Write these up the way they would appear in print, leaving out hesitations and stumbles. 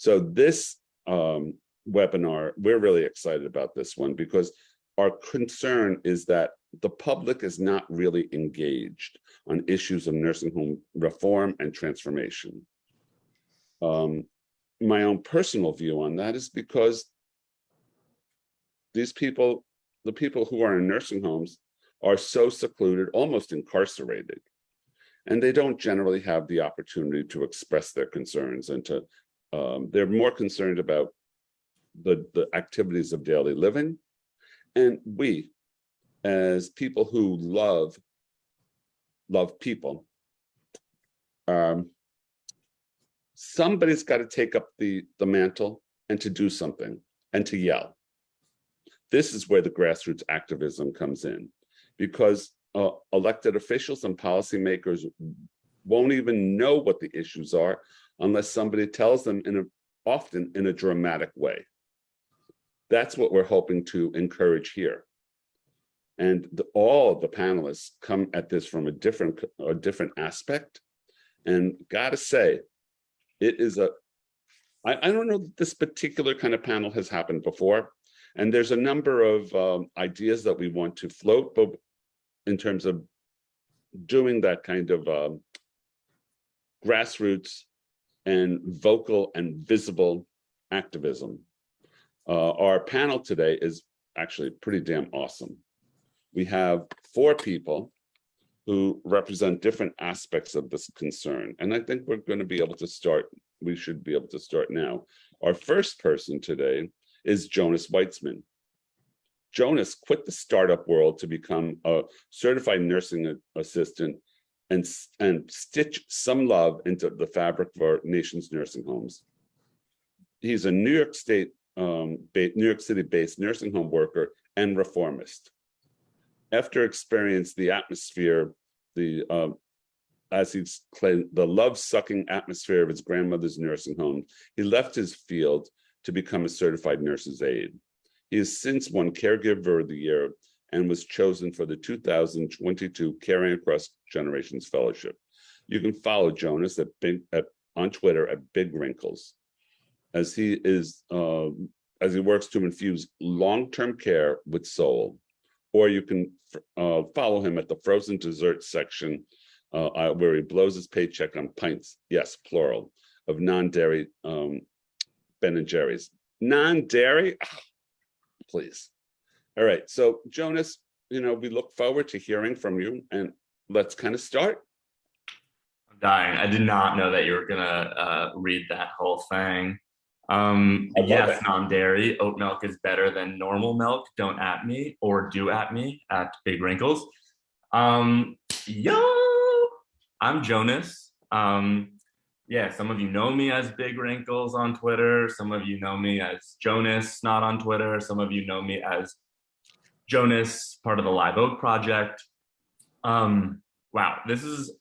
So this webinar, we're really excited about this one because our concern is that the public is not really engaged on issues of nursing home reform and transformation. My own personal view on that is because these people, the people who are in nursing homes, are so secluded, almost incarcerated, and they don't generally have the opportunity to express their concerns and to, they're more concerned about the activities of daily living. And we, as people who love people, somebody's got to take up the mantle and to do something and to yell. This is where the grassroots activism comes in, because elected officials and policymakers won't even know what the issues are unless somebody tells them often in a dramatic way. That's what we're hoping to encourage here. And all of the panelists come at this from a different aspect. And gotta say, it is I don't know that this particular kind of panel has happened before. And there's a number of ideas that we want to float, but in terms of doing that kind of grassroots and vocal and visible activism. Our panel today is actually pretty damn awesome. We have 4 people who represent different aspects of this concern. And I think we're going to be able to start, we should be able to start now. Our first person today is Jonas Weitzman. Jonas quit the startup world to become a certified nursing assistant and stitch some love into the fabric of our nation's nursing homes. He's a New York City-based nursing home worker and reformist. After experiencing the atmosphere, as he's claimed, the love-sucking atmosphere of his grandmother's nursing home, he left his field to become a certified nurse's aide. He has since won Caregiver of the Year and was chosen for the 2022 Caring Across Generations Fellowship. You can follow Jonas on Twitter at Big Wrinkles, as he works to infuse long-term care with soul. Or you can follow him at the frozen dessert section where he blows his paycheck on pints, yes, plural, of non-dairy Ben & Jerry's. Non-dairy? Oh, please. All right, so Jonas, we look forward to hearing from you, and let's kind of start. I'm dying. I did not know that you were gonna read that whole thing. Yes, non-dairy. Oat milk is better than normal milk. Don't at me, or do at me at Big Wrinkles. Yo, I'm Jonas. Yeah, some of you know me as Big Wrinkles on Twitter. Some of you know me as Jonas, not on Twitter. Some of you know me as Jonas, part of the Live Oak Project. Wow, this is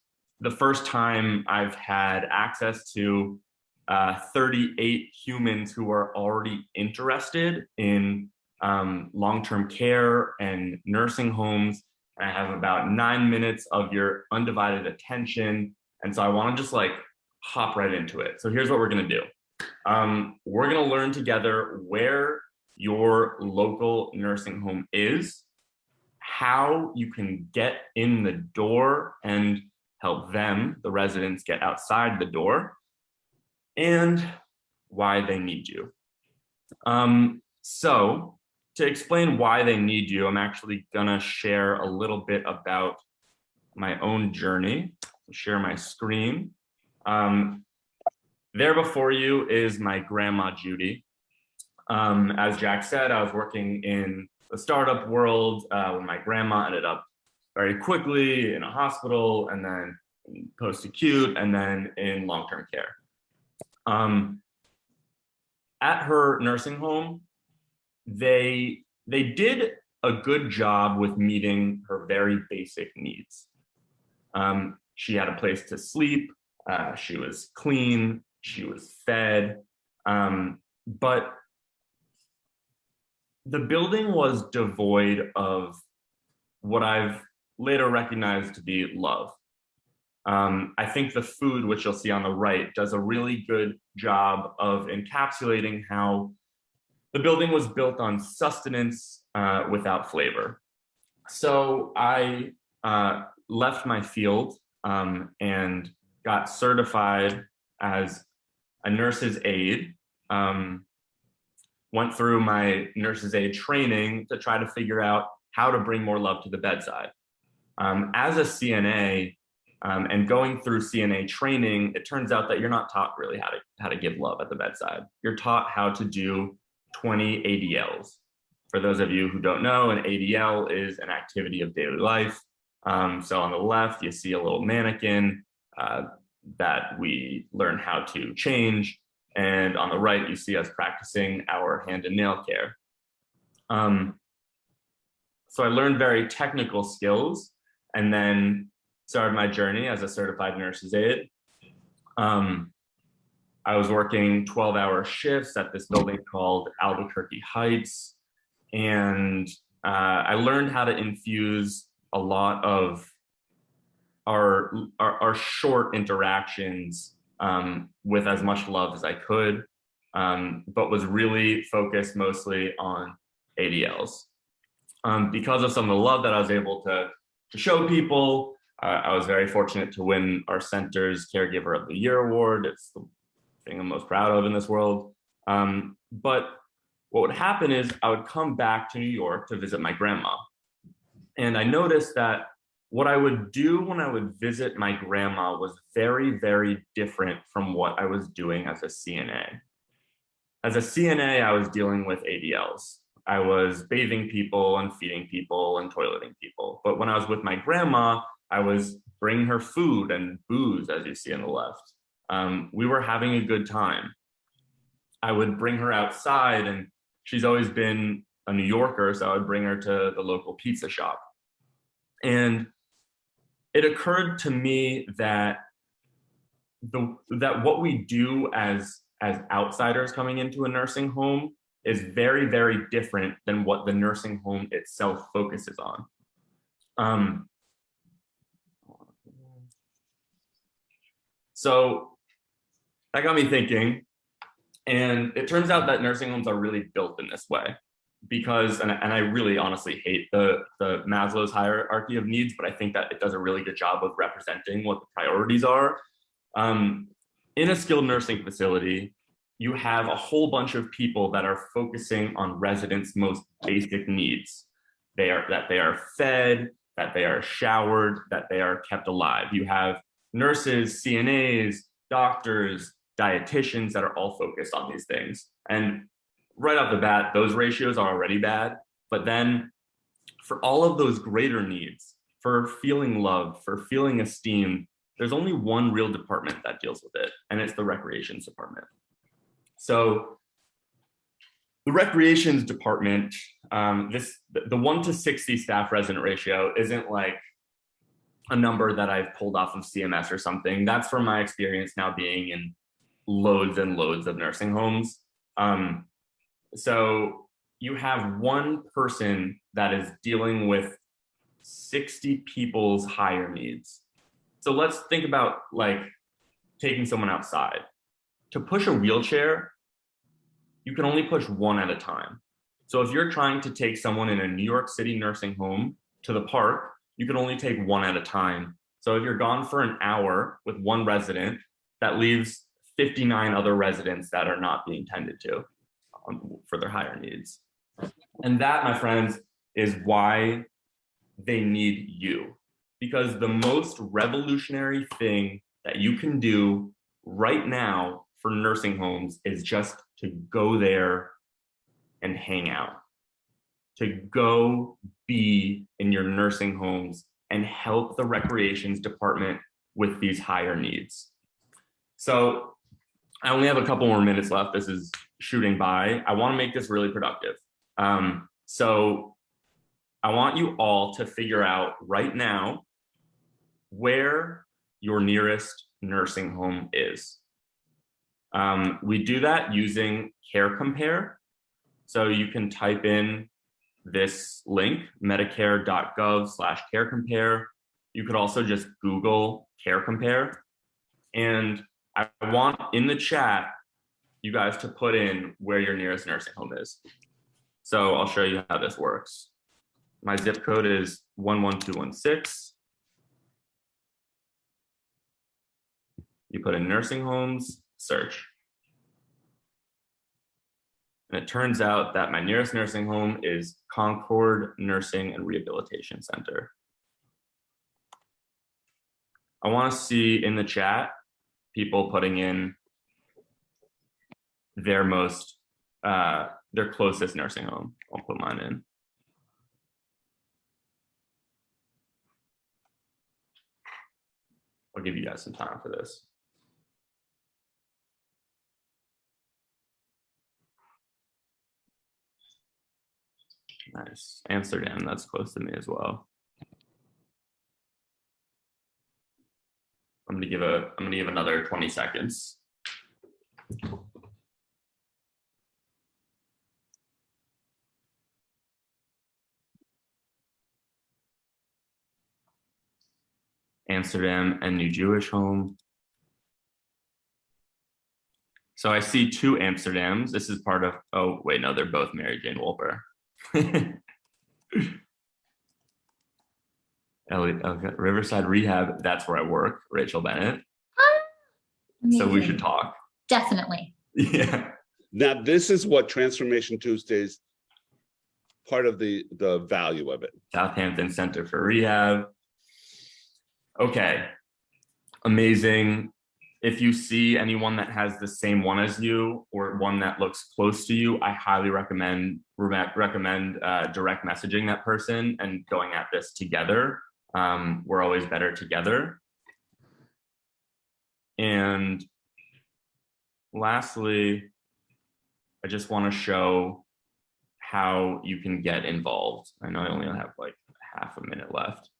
the first time I've had access to 38 humans who are already interested in long-term care and nursing homes. I have about 9 minutes of your undivided attention. And so I want to just hop right into it. So here's what we're going to do. We're going to learn together where your local nursing home is, how you can get in the door and help them, the residents, get outside the door, and why they need you. So to explain why they need you, I'm actually gonna share a little bit about my own journey. Share my screen. There before you is my grandma, Judy. As Jack said, I was working in the startup world when my grandma ended up very quickly in a hospital, and then post-acute, and then in long-term care. At her nursing home, they did a good job with meeting her very basic needs. She had a place to sleep, she was clean, she was fed, but the building was devoid of what I've later recognized to be love. I think the food, which you'll see on the right, does a really good job of encapsulating how the building was built on sustenance without flavor. So I left my field and got certified as a nurse's aide. Went through my nurse's aide training to try to figure out how to bring more love to the bedside. As a CNA, and going through CNA training, it turns out that you're not taught really how to give love at the bedside. You're taught how to do 20 ADLs. For those of you who don't know, an ADL is an activity of daily life. So on the left, you see a little mannequin that we learn how to change. And on the right, you see us practicing our hand and nail care. So I learned very technical skills and then started my journey as a certified nurse's aide. I was working 12-hour shifts at this building called Albuquerque Heights. And I learned how to infuse a lot of our short interactions with as much love as I could, but was really focused mostly on ADLs. Because of some of the love that I was able to show people, I was very fortunate to win our center's Caregiver of the Year award. It's the thing I'm most proud of in this world. But what would happen is I would come back to New York to visit my grandma. And I noticed that what I would do when I would visit my grandma was very, very different from what I was doing as a CNA. As a CNA, I was dealing with ADLs. I was bathing people and feeding people and toileting people. But when I was with my grandma, I was bringing her food and booze, as you see on the left. We were having a good time. I would bring her outside, and she's always been a New Yorker, so I would bring her to the local pizza shop. And it occurred to me that what we do as outsiders coming into a nursing home is very, very different than what the nursing home itself focuses on. So that got me thinking, and it turns out that nursing homes are really built in this way because, and I really honestly hate the Maslow's hierarchy of needs, but I think that it does a really good job of representing what the priorities are. In a skilled nursing facility, you have a whole bunch of people that are focusing on residents' most basic needs. That they are fed, that they are showered, that they are kept alive. You have nurses, CNAs, doctors, dietitians that are all focused on these things. And right off the bat, those ratios are already bad. But then for all of those greater needs, for feeling loved, for feeling esteemed, there's only one real department that deals with it, and it's the recreations department. So the recreations department, the 1 to 60 staff resident ratio isn't like a number that I've pulled off of CMS or something. That's from my experience now being in loads and loads of nursing homes. So you have one person that is dealing with 60 people's higher needs. So let's think about like taking someone outside. To push a wheelchair, you can only push one at a time. So if you're trying to take someone in a New York City nursing home to the park, you can only take one at a time. So if you're gone for an hour with one resident, that leaves 59 other residents that are not being tended to for their higher needs. And that, my friends, is why they need you. Because the most revolutionary thing that you can do right now for nursing homes is just to go there and hang out, to go be in your nursing homes and help the recreations department with these higher needs. So I only have a couple more minutes left. This is shooting by. I want to make this really productive. So I want you all to figure out right now where your nearest nursing home is. We do that using Care Compare. So you can type in this link, medicare.gov/care compare. You could also just Google care compare. And I want in the chat, you guys to put in where your nearest nursing home is. So I'll show you how this works. My zip code is 11216. You put in nursing homes, search. And it turns out that my nearest nursing home is Concord Nursing and Rehabilitation Center. I want to see in the chat people putting in their closest nursing home. I'll put mine in. I'll give you guys some time for this. Nice. Amsterdam, that's close to me as well. I'm gonna give another 20 seconds. Amsterdam and New Jewish Home. So I see 2 Amsterdams. This is part of, oh wait, no, they're both Mary Jane Wolper. Riverside Rehab, that's where I work, Rachel Bennett. So we should talk. Definitely. Yeah. Now, this is what Transformation Tuesdays, part of the value of it. Southampton Center for Rehab. Okay, amazing. If you see anyone that has the same one as you or one that looks close to you, I highly recommend direct messaging that person and going at this together. We're always better together. And lastly, I just want to show how you can get involved. I know I only have like half a minute left.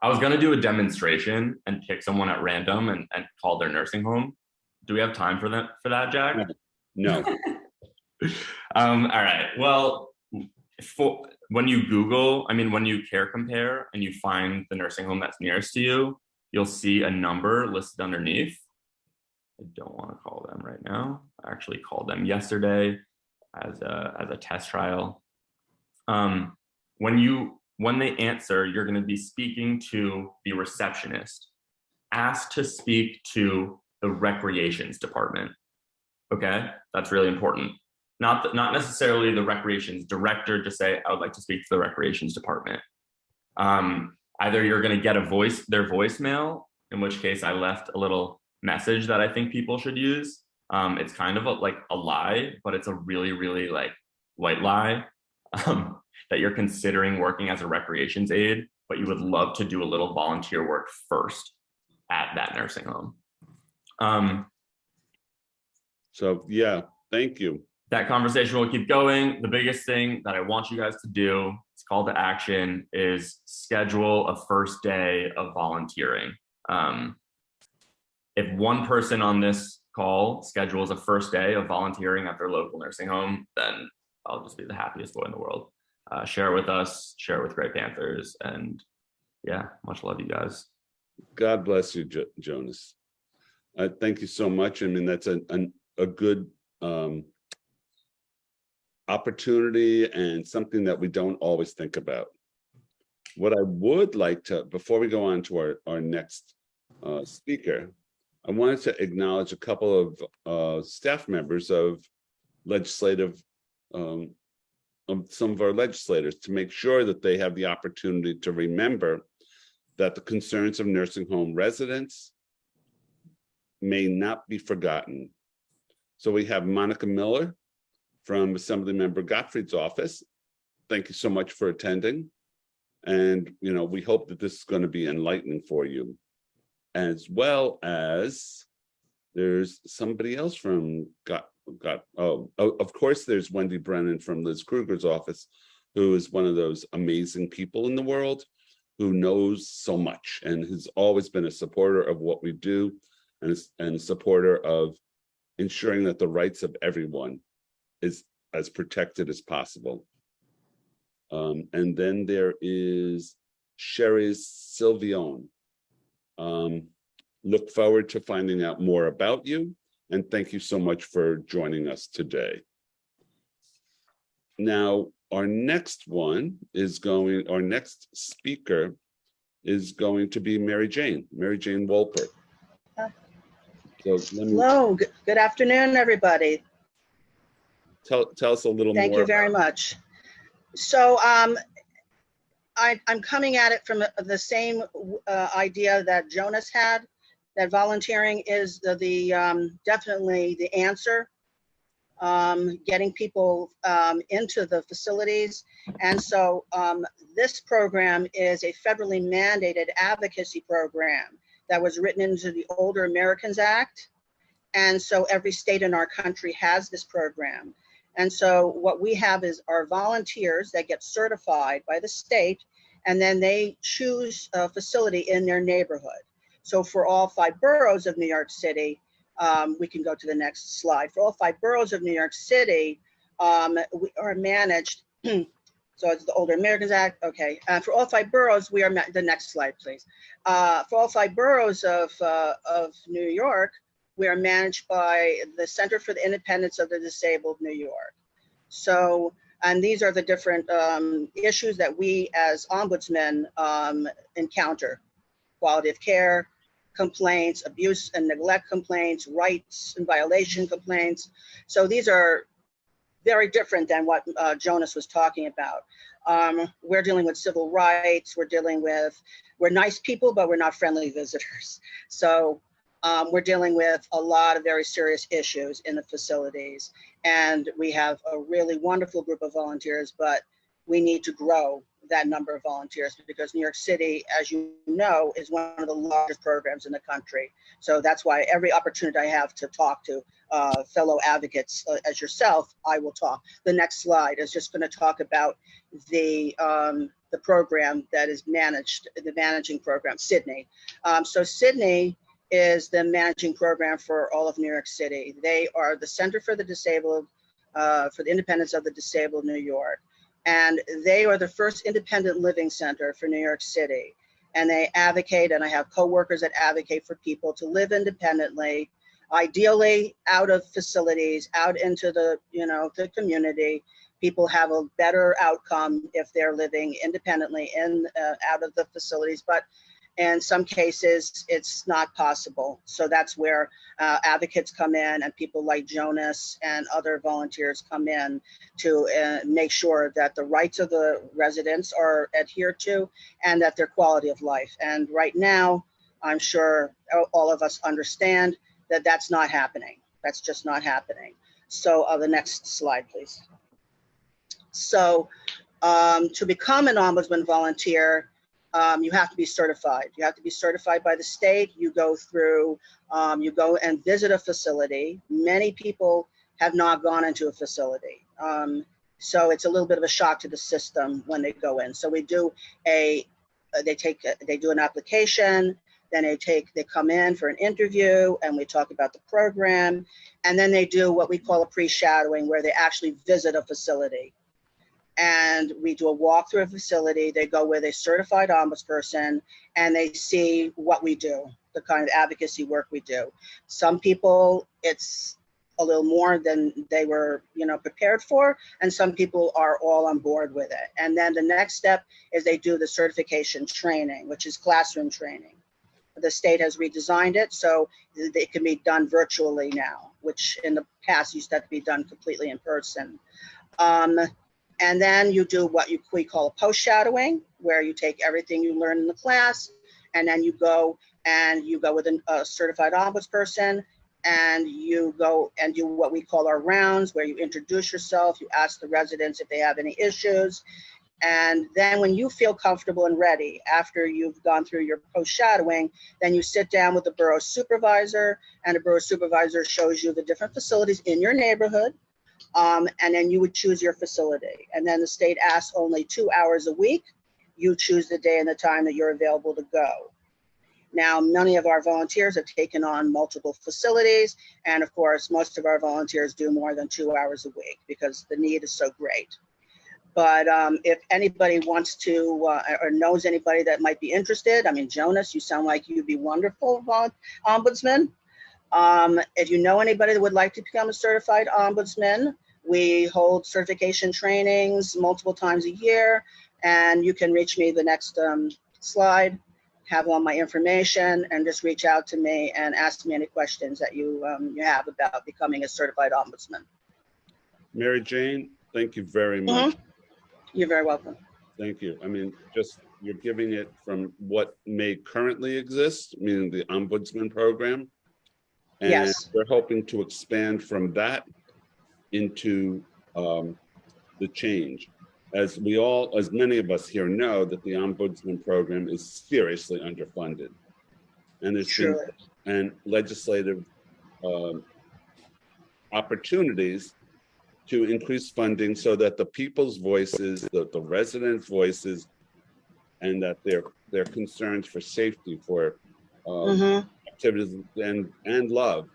I was gonna do a demonstration and pick someone at random and call their nursing home. Do we have time for that, Jack? No. All right. Well, when you care compare and you find the nursing home that's nearest to you, you'll see a number listed underneath. I don't want to call them right now. I actually called them yesterday as a test trial. When they answer, you're going to be speaking to the receptionist. Ask to speak to the recreations department. Okay, that's really important. Not necessarily the recreations director to say, I would like to speak to the recreations department. Either you're going to get their voicemail, in which case I left a little message that I think people should use. It's kind of like a lie, but it's a really, really like white lie. That you're considering working as a recreations aide, but you would love to do a little volunteer work first at that nursing home. So yeah, thank you. That conversation will keep going. The biggest thing that I want you guys to do, it's call to action, is schedule a first day of volunteering. If one person on this call schedules a first day of volunteering at their local nursing home, then I'll just be the happiest boy in the world. Share it with us, share it with Grey Panthers, and yeah, much love, you guys. God bless you, Jonas. Thank you so much. I mean, that's a good opportunity and something that we don't always think about. What I would like to, before we go on to our next speaker, I wanted to acknowledge a couple of staff members of legislative some of our legislators, to make sure that they have the opportunity to remember that the concerns of nursing home residents may not be forgotten. So we have Monica Miller from Assemblymember Gottfried's office. Thank you so much for attending. And we hope that this is going to be enlightening for you, as well as there's somebody else from of course, there's Wendy Brennan from Liz Kruger's office, who is one of those amazing people in the world who knows so much and has always been a supporter of what we do and a supporter of ensuring that the rights of everyone is as protected as possible. And then there is Sherry Sylvione, Look forward to finding out more about you, and thank you so much for joining us today. Now, our next speaker is going to be Mary Jane Wolper. So hello, good afternoon, everybody. Tell us a little more. Thank you very much. So I'm coming at it from the same idea that Jonas had, that volunteering is definitely the answer, getting people into the facilities. And so this program is a federally mandated advocacy program that was written into the Older Americans Act. And so every state in our country has this program. And so what we have is our volunteers that get certified by the state, and then they choose a facility in their neighborhood. So for all 5 boroughs of New York City, we can go to the next slide. For all 5 boroughs of New York City, we are managed, so it's the Older Americans Act, okay. For all 5 boroughs, we are, the next slide, please. For all 5 boroughs of New York, we are managed by the Center for the Independence of the Disabled, New York. So, and these are the different issues that we as ombudsmen encounter: quality of care complaints, abuse and neglect complaints, rights and violation complaints. So these are very different than what Jonas was talking about. We're dealing with civil rights, we're nice people, but we're not friendly visitors. So we're dealing with a lot of very serious issues in the facilities. And we have a really wonderful group of volunteers, but we need to grow that number of volunteers, because New York City, as you know, is one of the largest programs in the country. So that's why every opportunity I have to talk to fellow advocates as yourself, I will talk. The next slide is just going to talk about the program that is managed, the managing program, CIDNY. So CIDNY is the managing program for all of New York City. They are the Center for the Disabled, for the Independence of the Disabled, New York. And they are the first independent living center for New York City. And they advocate, and I have coworkers that advocate for people to live independently, ideally out of facilities, out into the, the community. People have a better outcome if they're living independently out of the facilities, but in some cases, it's not possible. So that's where advocates come in, and people like Jonas and other volunteers come in to make sure that the rights of the residents are adhered to and that their quality of life. And right now, I'm sure all of us understand that that's not happening. That's just not happening. So the next slide, please. So to become an ombudsman volunteer, you have to be certified. You have to be certified by the state. You go through, you go and visit a facility. Many people have not gone into a facility. So it's a little bit of a shock to the system when they go in. So we do they do an application, then they come in for an interview, and we talk about the program. And then they do what we call a pre-shadowing, where they actually visit a facility. And we do a walk through a facility. They go with a certified ombudsperson, and they see what we do, the kind of advocacy work we do. Some people, it's a little more than they were, prepared for, and some people are all on board with it. And then the next step is they do the certification training, which is classroom training. The state has redesigned it so it can be done virtually now, which in the past used to have to be done completely in person. And then you do what we call a post-shadowing, where you take everything you learn in the class, and then you go with a certified ombudsperson, and you go and do what we call our rounds, where you introduce yourself, you ask the residents if they have any issues. And then when you feel comfortable and ready, after you've gone through your post-shadowing, then you sit down with the borough supervisor, and the borough supervisor shows you the different facilities in your neighborhood. And then you would choose your facility. And then the state asks only 2 hours a week. You choose the day and the time that you're available to go. Now, many of our volunteers have taken on multiple facilities. And of course, most of our volunteers do more than 2 hours a week because the need is so great. But if anybody wants to or knows anybody that might be interested, I mean, Jonas, you sound like you'd be wonderful, Ombudsman. If you know anybody that would like to become a certified ombudsman, we hold certification trainings multiple times a year, and you can reach me the next slide, have all my information, and just reach out to me and ask me any questions that you have about becoming a certified ombudsman. Mary Jane, thank you very much. You're very welcome. Thank you. I mean, just you're giving it from what may currently exist, meaning the Ombudsman program. And Yes. we're hoping to expand from that into the change. As many of us here know, that the Ombudsman program is seriously underfunded. And there's been legislative opportunities to increase funding so that the people's voices, the residents' voices, and that their concerns for safety, for activities and love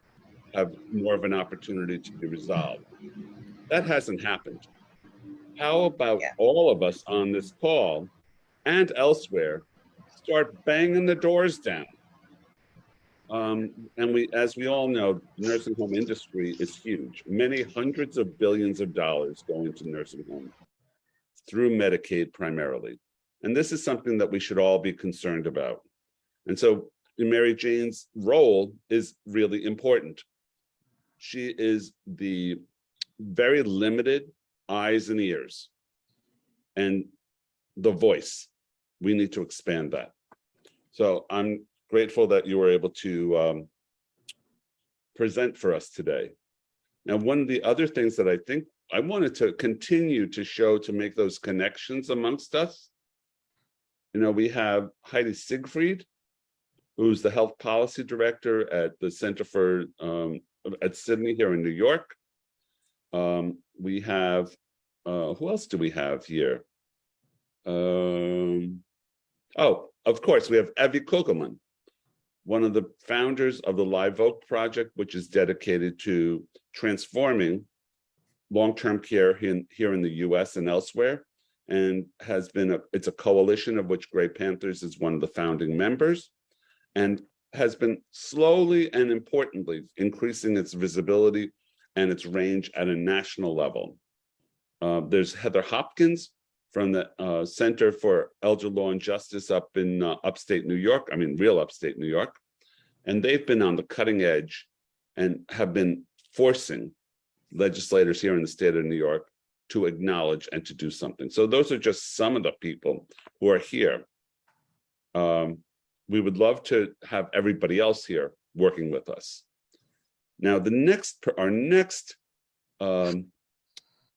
have more of an opportunity to be resolved. That hasn't happened. How about all of us on this call and elsewhere start banging the doors down? And as we all know, the nursing home industry is huge. Many hundreds of billions of dollars go into nursing homes through Medicaid primarily. And this is something that we should all be concerned about. And so Mary Jane's role is really important. She is the very limited eyes and ears and the voice. We need to expand that. So I'm grateful that you were able to present for us today. Now, one of the other things that I think I wanted to continue to show to make those connections amongst us, we have Heidi Siegfried, who's the health policy director at the Center for at CIDNY here in New York. We have, who else do we have here? Oh, of course, we have Evie Kugelman, one of the founders of the Live Oak Project, which is dedicated to transforming long-term care here in the US and elsewhere, and it's a coalition of which Grey Panthers is one of the founding members, and has been slowly and importantly increasing its visibility and its range at a national level. There's Heather Hopkins from the Center for Elder Law and Justice up in upstate New York, real upstate New York. And they've been on the cutting edge and have been forcing legislators here in the state of New York to acknowledge and to do something. So those are just some of the people who are here. We would love to have everybody else here working with us. Now, our next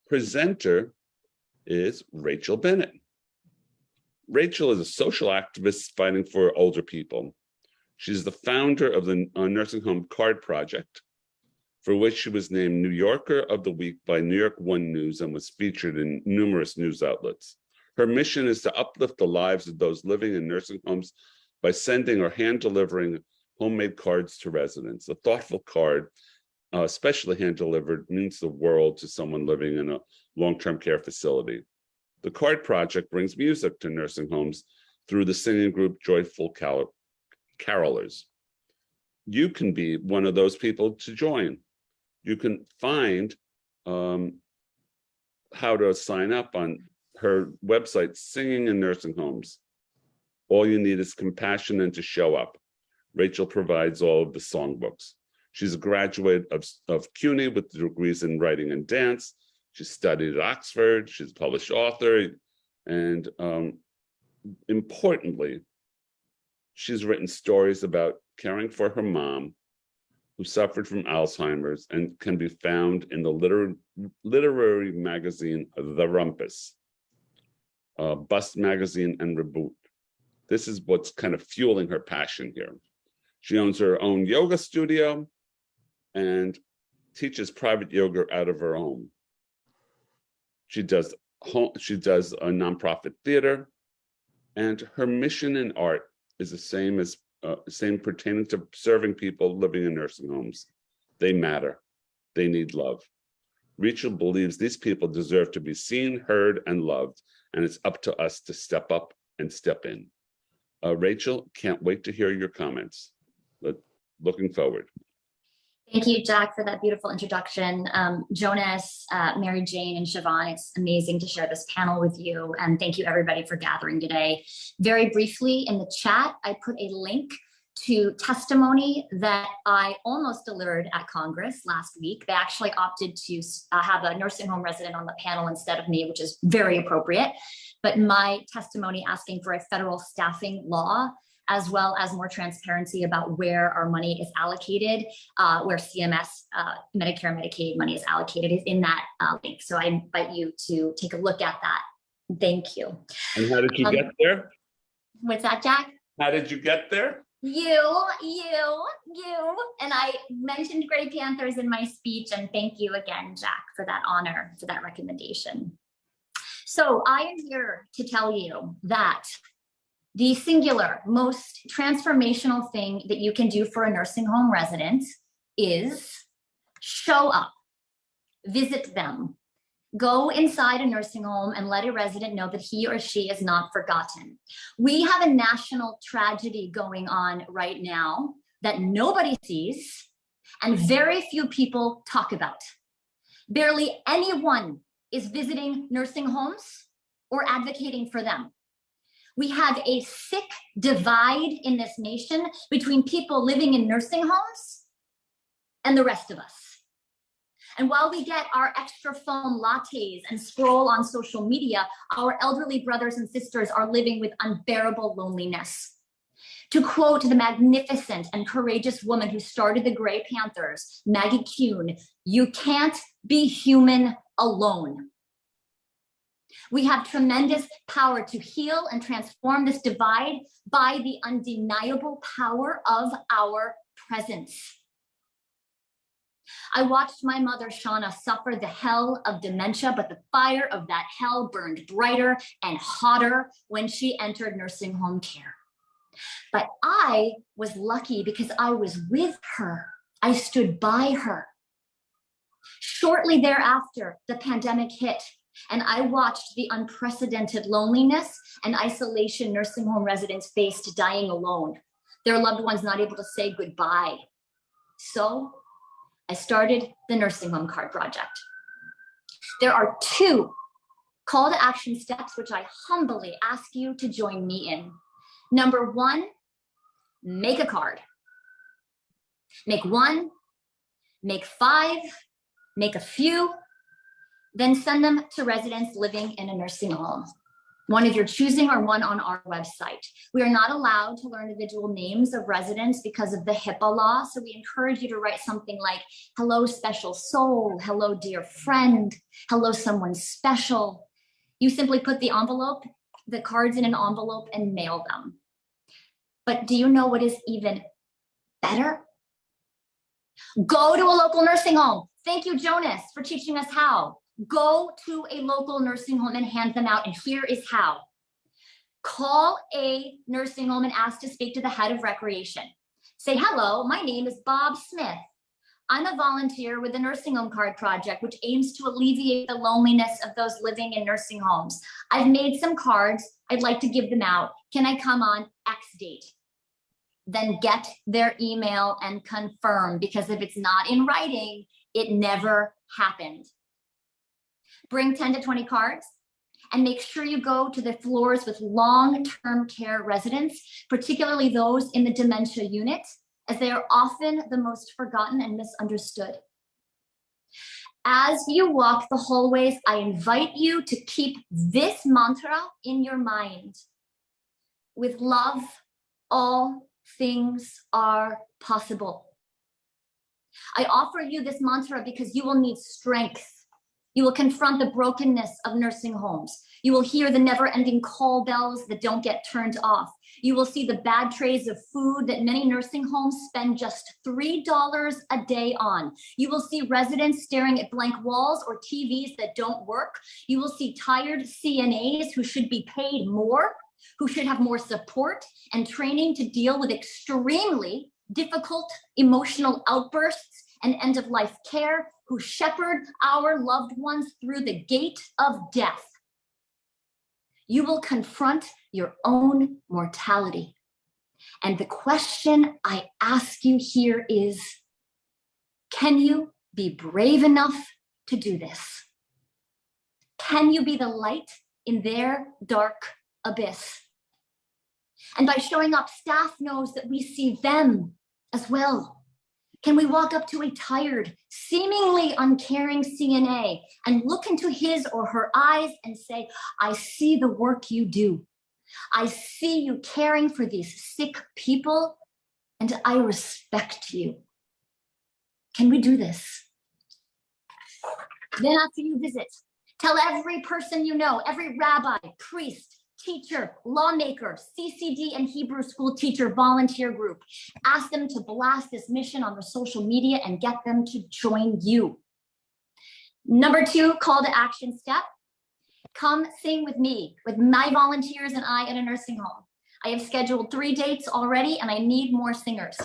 presenter is Rachel Bennett. Rachel is a social activist fighting for older people. She's the founder of the Nursing Home Card Project, for which she was named New Yorker of the Week by New York One News and was featured in numerous news outlets. Her mission is to uplift the lives of those living in nursing homes by sending or hand-delivering homemade cards to residents. A thoughtful card, especially hand-delivered, means the world to someone living in a long-term care facility. The Card Project brings music to nursing homes through the singing group Joyful Carolers. You can be one of those people to join. You can find how to sign up on her website, Singing in Nursing Homes. All you need is compassion and to show up. Rachel provides all of the songbooks. She's a graduate of CUNY with degrees in writing and dance. She studied at Oxford. She's a published author. And importantly, she's written stories about caring for her mom, who suffered from Alzheimer's, and can be found in the literary magazine, The Rumpus, Bust Magazine, and Reboot. This is what's kind of fueling her passion here. She owns her own yoga studio and teaches private yoga out of her home. She does a nonprofit theater, and her mission in art is the same pertaining to serving people living in nursing homes. They matter. They need love. Rachel believes these people deserve to be seen, heard, and loved, and it's up to us to step up and step in. Rachel, can't wait to hear your comments. Looking forward. Thank you, Jack, for that beautiful introduction. Jonas, Mary Jane, and Shyvonne, it's amazing to share this panel with you. And thank you, everybody, for gathering today. Very briefly, in the chat, I put a link to testimony that I almost delivered at Congress last week. They actually opted to have a nursing home resident on the panel instead of me, which is very appropriate. But my testimony asking for a federal staffing law, as well as more transparency about where our money is allocated, where CMS, Medicare, Medicaid money is allocated, is in that link. So I invite you to take a look at that. Thank you. And how did you get there? What's that, Jack? How did you get there? You, and I mentioned Grey Panthers in my speech, and thank you again, Jack, for that honor, for that recommendation. So I am here to tell you that the singular, most transformational thing that you can do for a nursing home resident is show up, visit them, go inside a nursing home and let a resident know that he or she is not forgotten. We have a national tragedy going on right now that nobody sees and very few people talk about. Barely anyone is visiting nursing homes or advocating for them. We have a sick divide in this nation between people living in nursing homes and the rest of us. And while we get our extra foam lattes and scroll on social media, our elderly brothers and sisters are living with unbearable loneliness. To quote the magnificent and courageous woman who started the Grey Panthers, Maggie Kuhn, "You can't be human alone." We have tremendous power to heal and transform this divide by the undeniable power of our presence. I watched my mother, Shauna, suffer the hell of dementia, but the fire of that hell burned brighter and hotter when she entered nursing home care. But I was lucky because I was with her. I stood by her. Shortly thereafter, the pandemic hit, and I watched the unprecedented loneliness and isolation nursing home residents faced dying alone, their loved ones not able to say goodbye. So I started the Nursing Home Card Project. There are 2 call to action steps which I humbly ask you to join me in. Number 1, make a card. Make 1, make 5, make a few, then send them to residents living in a nursing home. One of your choosing or one on our website. We are not allowed to learn individual names of residents because of the HIPAA law, so we encourage you to write something like, "Hello, special soul," "Hello, dear friend," "Hello, someone special." You simply put the cards in an envelope and mail them. But do you know what is even better? Go to a local nursing home. Thank you, Jonas, for teaching us how. Go to a local nursing home and hand them out, and here is how. Call a nursing home and ask to speak to the head of recreation. Say, "Hello, my name is Bob Smith. I'm a volunteer with the Nursing Home Card Project, which aims to alleviate the loneliness of those living in nursing homes. I've made some cards. I'd like to give them out. Can I come on X date?" Then get their email and confirm, because if it's not in writing, it never happened. Bring 10 to 20 cards and make sure you go to the floors with long-term care residents, particularly those in the dementia unit, as they are often the most forgotten and misunderstood. As you walk the hallways, I invite you to keep this mantra in your mind. With love, all things are possible. I offer you this mantra because you will need strength. You will confront the brokenness of nursing homes. You will hear the never-ending call bells that don't get turned off. You will see the bad trays of food that many nursing homes spend just $3 a day on. You will see residents staring at blank walls or TVs that don't work. You will see tired CNAs who should be paid more, who should have more support and training to deal with extremely difficult emotional outbursts and end-of-life care, who shepherd our loved ones through the gate of death. You will confront your own mortality. And the question I ask you here is, can you be brave enough to do this? Can you be the light in their dark abyss? And by showing up, staff knows that we see them as well. Can we walk up to a tired, seemingly uncaring CNA and look into his or her eyes and say, I see the work you do. I see you caring for these sick people, and I respect you. Can we do this? Then after you visit, tell every person you know, every rabbi, priest, teacher, lawmaker, CCD and Hebrew school teacher volunteer group. Ask them to blast this mission on their social media and get them to join you. Number 2, call to action step. Come sing with me, with my volunteers and I at a nursing home. I have scheduled 3 dates already and I need more singers.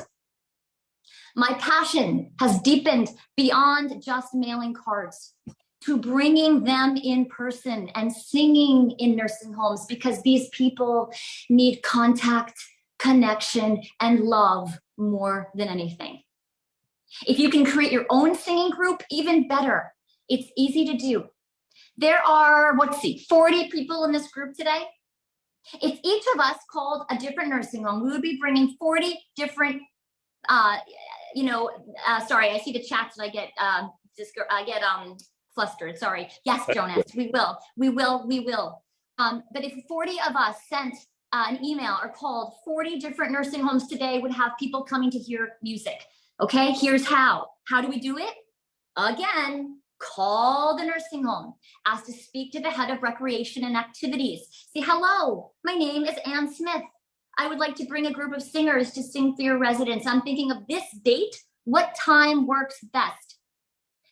My passion has deepened beyond just mailing cards to bringing them in person and singing in nursing homes, because these people need contact, connection, and love more than anything. If you can create your own singing group, even better. It's easy to do. There are, 40 people in this group today. If each of us called a different nursing home, we would be bringing 40 different, sorry, I see the chats and I get flustered. Sorry. Yes, Jonas, we will. But if 40 of us sent an email or called 40 different nursing homes today, would have people coming to hear music. Okay, here's how. How do we do it? Again, call the nursing home. Ask to speak to the head of recreation and activities. Say, hello, my name is Ann Smith. I would like to bring a group of singers to sing for your residents. I'm thinking of this date. What time works best?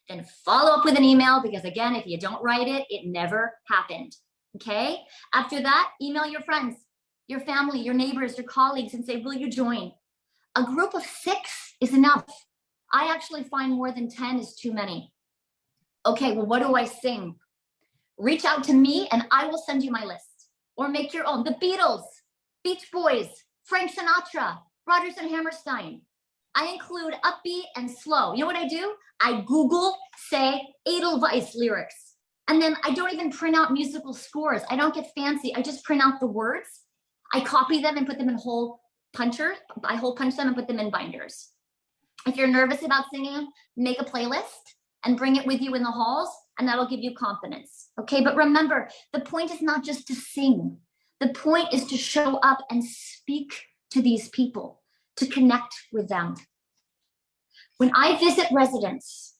Then follow up with an email, because again, if you don't write it, it never happened, okay? After that, email your friends, your family, your neighbors, your colleagues, and say, will you join? A group of 6 is enough. I actually find more than 10 is too many. Okay, well, what do I sing? Reach out to me and I will send you my list. Or make your own. The Beatles, Beach Boys, Frank Sinatra, Rodgers and Hammerstein. I include upbeat and slow. You know what I do? I Google, say, Edelweiss lyrics. And then I don't even print out musical scores. I don't get fancy. I just print out the words. I copy them and put them in hole punchers. I hole punch them and put them in binders. If you're nervous about singing, make a playlist and bring it with you in the halls, and that'll give you confidence. Okay, but remember, the point is not just to sing. The point is to show up and speak to these people, to connect with them. When I visit residents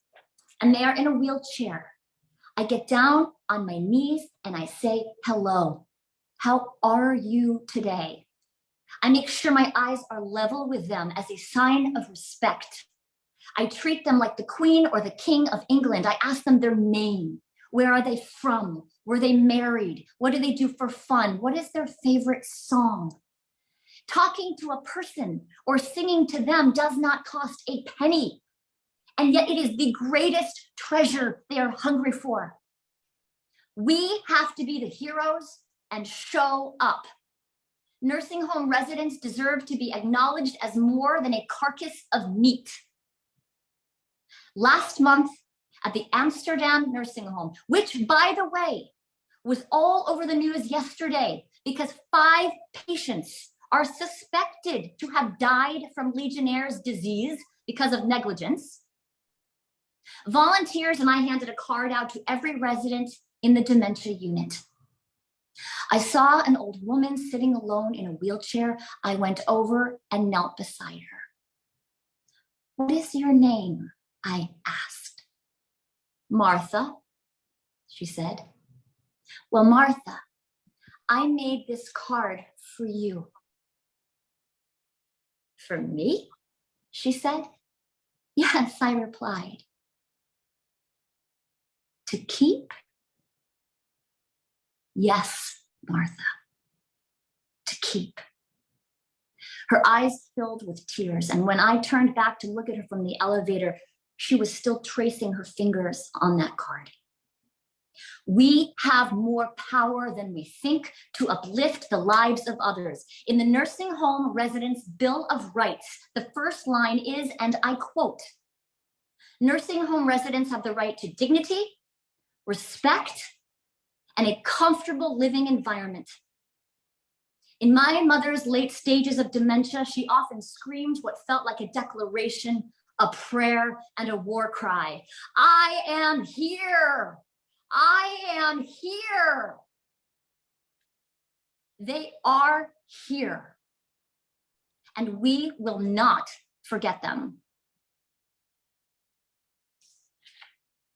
and they are in a wheelchair, I get down on my knees and I say, hello, how are you today? I make sure my eyes are level with them as a sign of respect. I treat them like the Queen or the King of England. I ask them their name. Where are they from? Were they married? What do they do for fun? What is their favorite song? Talking to a person or singing to them does not cost a penny. And yet it is the greatest treasure they are hungry for. We have to be the heroes and show up. Nursing home residents deserve to be acknowledged as more than a carcass of meat. Last month at the Amsterdam nursing home, which by the way, was all over the news yesterday because 5 patients are suspected to have died from Legionnaire's disease because of negligence. Volunteers and I handed a card out to every resident in the dementia unit. I saw an old woman sitting alone in a wheelchair. I went over and knelt beside her. What is your name? I asked. Martha, she said. Well, Martha, I made this card for you. For me? She said. Yes, I replied. To keep? Yes, Martha, to keep. Her eyes filled with tears, and when I turned back to look at her from the elevator, she was still tracing her fingers on that card. We have more power than we think to uplift the lives of others. In the Nursing Home Residents' Bill of Rights, the first line is, and I quote, "Nursing home residents have the right to dignity, respect, and a comfortable living environment. In my mother's late stages of dementia, she often screamed what felt like a declaration, a prayer, and a war cry. I am here. I am here. They are here, and we will not forget them."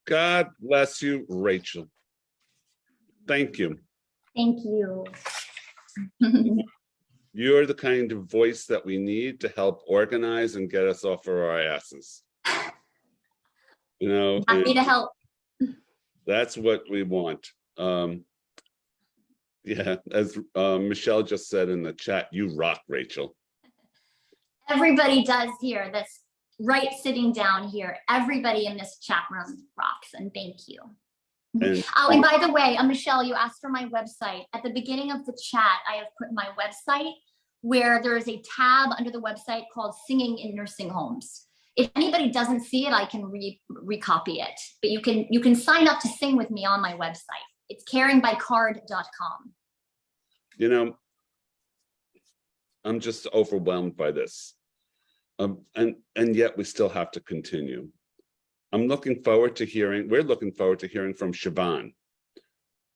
God bless you, Rachel. Thank you. Thank you. You're the kind of voice that we need to help organize and get us off of our asses. You know, Happy to help. that's what we want. Yeah, as Michelle just said in the chat, you rock, Rachel. Everybody does here. That's right, sitting down here. Everybody in this chat room rocks, and thank you. And And by the way, Michelle, you asked for my website. At the beginning of the chat, I have put my website where there is a tab under the website called Singing in Nursing Homes. If anybody doesn't see it, I can recopy it. But you can sign up to sing with me on my website. It's caringbycard.com. you know, I'm just overwhelmed by this. And yet we still have to continue. We're looking forward to hearing from Shyvonne.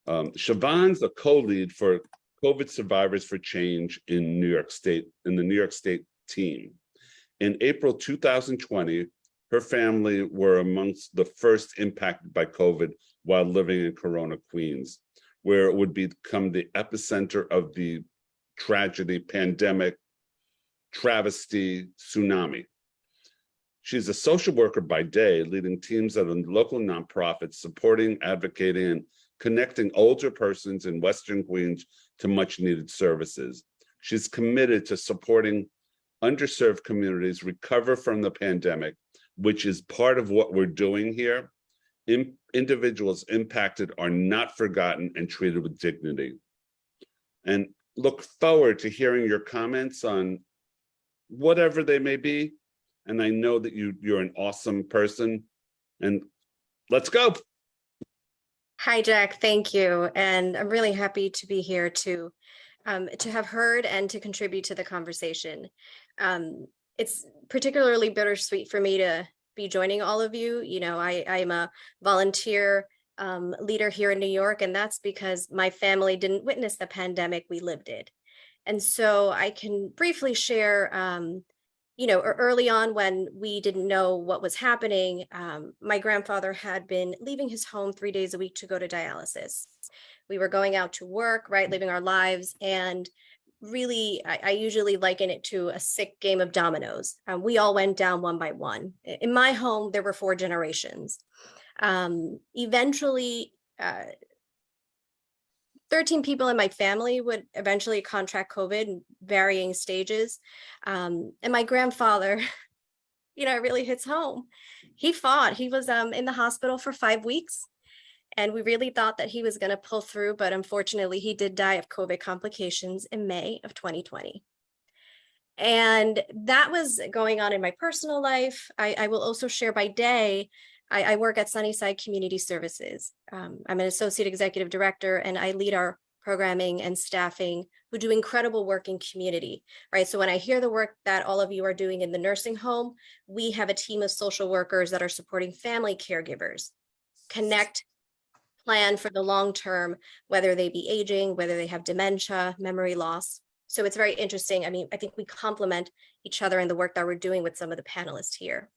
Shyvonne's a co-lead for COVID Survivors for Change in New York State, in the New York State team. In April 2020, her family were amongst the first impacted by COVID while living in Corona, Queens, where it would become the epicenter of the tragedy, pandemic, travesty, tsunami. She's a social worker by day, leading teams at a local nonprofit, supporting, advocating, and connecting older persons in Western Queens to much needed services. She's committed to supporting underserved communities recover from the pandemic, which is part of what we're doing here. Individuals impacted are not forgotten and treated with dignity. And look forward to hearing your comments on whatever they may be. And I know that you're an awesome person. And let's go. Hi, Jack. Thank you. And I'm really happy to be here to have heard and to contribute to the conversation. It's particularly bittersweet for me to be joining all of you. You know, I'm a volunteer leader here in New York, and that's because my family didn't witness the pandemic, we lived it. And so I can briefly share, you know, early on when we didn't know what was happening, my grandfather had been leaving his home 3 days a week to go to dialysis. We were going out to work, right, living our lives. And really, I usually liken it to a sick game of dominoes. We all went down one by one. In my home, there were 4 generations. Eventually, 13 people in my family would eventually contract COVID in varying stages. And my grandfather, you know, it really hits home. He fought. He was in the hospital for 5 weeks. And we really thought that he was going to pull through, but unfortunately, he did die of COVID complications in May of 2020. And that was going on in my personal life. I will also share by day, I work at Sunnyside Community Services. I'm an associate executive director, and I lead our programming and staffing who do incredible work in community, right? So when I hear the work that all of you are doing in the nursing home, we have a team of social workers that are supporting family caregivers, connect, plan for the long term, whether they be aging, whether they have dementia, memory loss. So it's very interesting. I mean, I think we complement each other in the work that we're doing with some of the panelists here.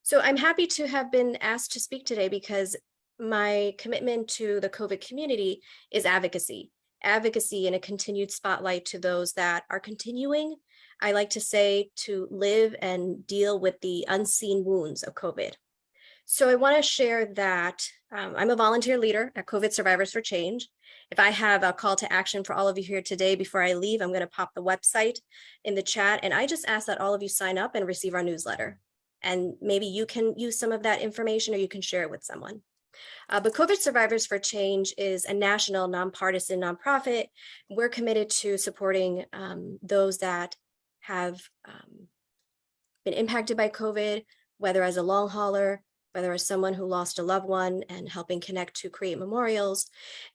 So I'm happy to have been asked to speak today because my commitment to the COVID community is advocacy and a continued spotlight to those that are continuing, I like to say, to live and deal with the unseen wounds of COVID. So I want to share that I'm a volunteer leader at COVID Survivors for Change. If I have a call to action for all of you here today before I leave, I'm going to pop the website in the chat. And I just ask that all of you sign up and receive our newsletter. And maybe you can use some of that information or you can share it with someone. But COVID Survivors for Change is a national, nonpartisan nonprofit. We're committed to supporting those that have been impacted by COVID, whether as a long hauler, whether as someone who lost a loved one, and helping connect to create memorials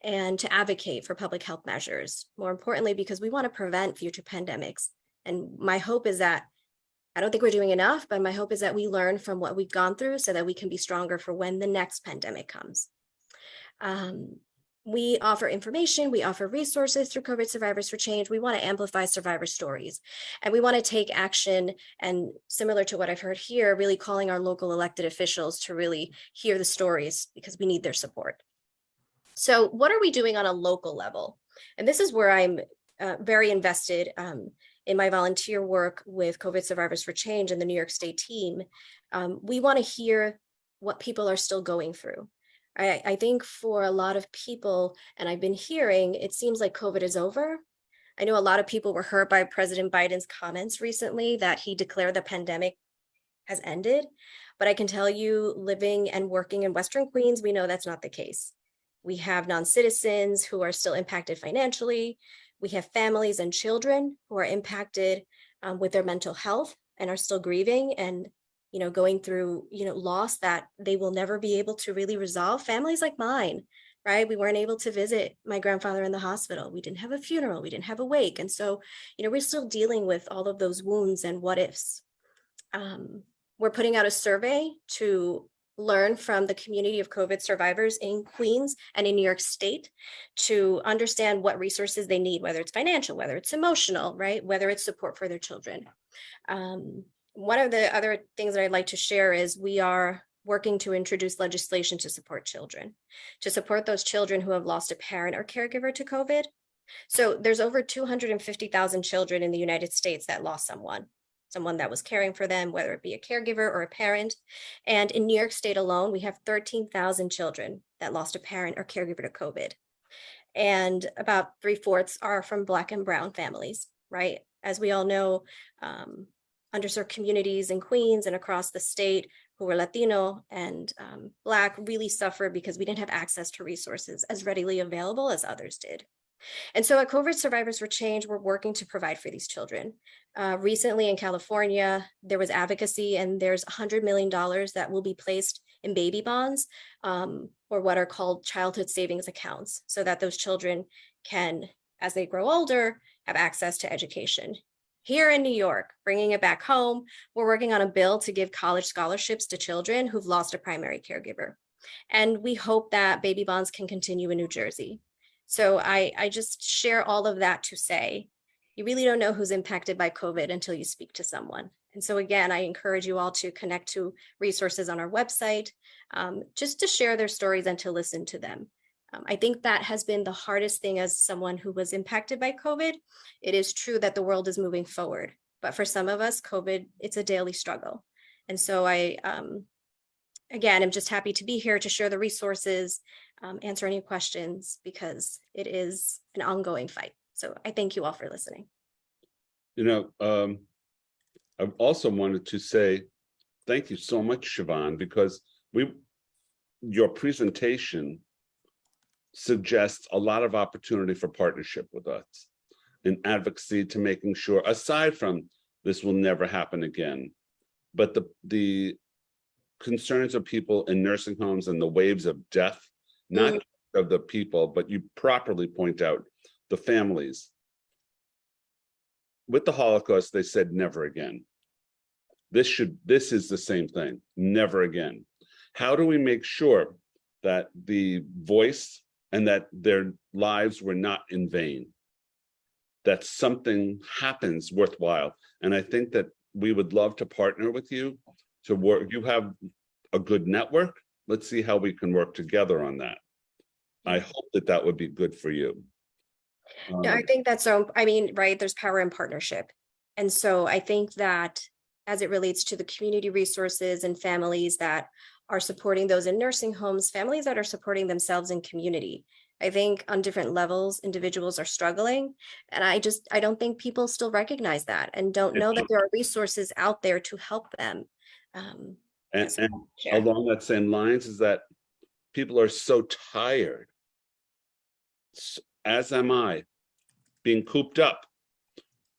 and to advocate for public health measures. More importantly, because we want to prevent future pandemics. And my hope is that, I don't think we're doing enough, but my hope is that we learn from what we've gone through so that we can be stronger for when the next pandemic comes. We offer information, we offer resources through COVID Survivors for Change. We want to amplify survivor stories, and we want to take action, and similar to what I've heard here, really calling our local elected officials to really hear the stories because we need their support. So what are we doing on a local level? And this is where I'm very invested in my volunteer work with COVID Survivors for Change and the New York State team. We want to hear what people are still going through. I think for a lot of people, and I've been hearing, it seems like COVID is over. I know a lot of people were hurt by President Biden's comments recently that he declared the pandemic has ended. But I can tell you, living and working in Western Queens, we know that's not the case. We have non-citizens who are still impacted financially. We have families and children who are impacted with their mental health and are still grieving and going through, loss that they will never be able to really resolve. Families like mine, right? We weren't able to visit my grandfather in the hospital. We didn't have a funeral. We didn't have a wake. And so, we're still dealing with all of those wounds and what ifs. We're putting out a survey to learn from the community of COVID survivors in Queens and in New York State to understand what resources they need, whether it's financial, whether it's emotional, right? Whether it's support for their children. One of the other things that I'd like to share is we are working to introduce legislation to support children, to support those children who have lost a parent or caregiver to COVID. So there's over 250,000 children in the United States that lost someone that was caring for them, whether it be a caregiver or a parent. And in New York State alone, we have 13,000 children that lost a parent or caregiver to COVID. And about 3/4 are from Black and Brown families, right? As we all know, underserved communities in Queens and across the state who were Latino and Black really suffered because we didn't have access to resources as readily available as others did. And so at COVID Survivors for Change, we're working to provide for these children. Recently in California, there was advocacy, and there's $100 million that will be placed in baby bonds, or what are called childhood savings accounts, so that those children can, as they grow older, have access to education. Here in New York, bringing it back home, we're working on a bill to give college scholarships to children who've lost a primary caregiver. And we hope that baby bonds can continue in New Jersey. So I just share all of that to say, you really don't know who's impacted by COVID until you speak to someone. And so again, I encourage you all to connect to resources on our website, just to share their stories and to listen to them. I think that has been the hardest thing as someone who was impacted by COVID. It is true that the world is moving forward, but for some of us, COVID, it's a daily struggle. And so again, I'm just happy to be here to share the resources, answer any questions, because it is an ongoing fight. So I thank you all for listening. I've also wanted to say thank you so much, Shyvonne, because your presentation suggests a lot of opportunity for partnership with us in advocacy to making sure, aside from this will never happen again, but the concerns of people in nursing homes and the waves of death, not of the people, but you properly point out the families. With the Holocaust, they said never again. This is the same thing, never again. How do we make sure that the voice and that their lives were not in vain, that something happens worthwhile? And I think that we would love to partner with you to work. You have a good network. Let's see how we can work together on that. I hope that would be good for you. Yeah, I think that's so, right, there's power in partnership. And so I think that as it relates to the community resources and families that are supporting those in nursing homes, families that are supporting themselves in community, I think on different levels, individuals are struggling. And I don't think people still recognize that and don't know that there are resources out there to help them. Um, And, so, and sure. along that same lines is that people are so tired, as am I, being cooped up,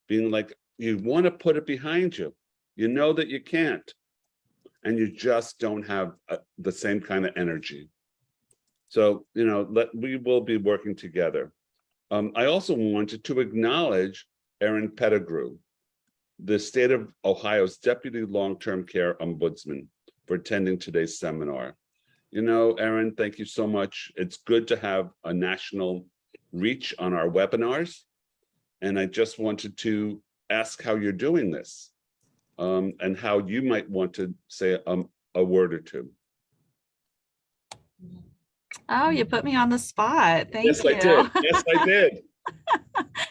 being like, you want to put it behind you. You know that you can't, and you just don't have the same kind of energy. So, we will be working together. I also wanted to acknowledge Erin Pettigrew, the state of Ohio's Deputy Long-Term Care Ombudsman, for attending today's seminar. Erin, thank you so much. It's good to have a national reach on our webinars. And I just wanted to ask how you're doing this, and how you might want to say a word or two. Oh, you put me on the spot. Thank Yes, you. I did. Yes, I did.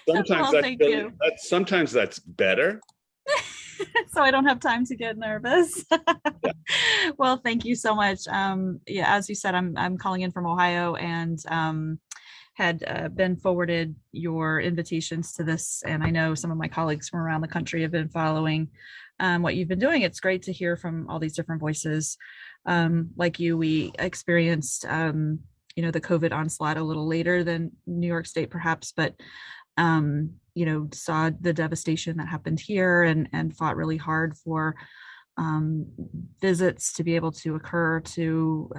Sometimes Well, thank you. Sometimes that's better. So I don't have time to get nervous. Yeah. Well, thank you so much. Yeah, as you said, I'm calling in from Ohio, and had been forwarded your invitations to this, and I know some of my colleagues from around the country have been following what you've been doing. It's great to hear from all these different voices. Like you, we experienced the COVID onslaught a little later than New York State, perhaps, but saw the devastation that happened here, and fought really hard for visits to be able to occur to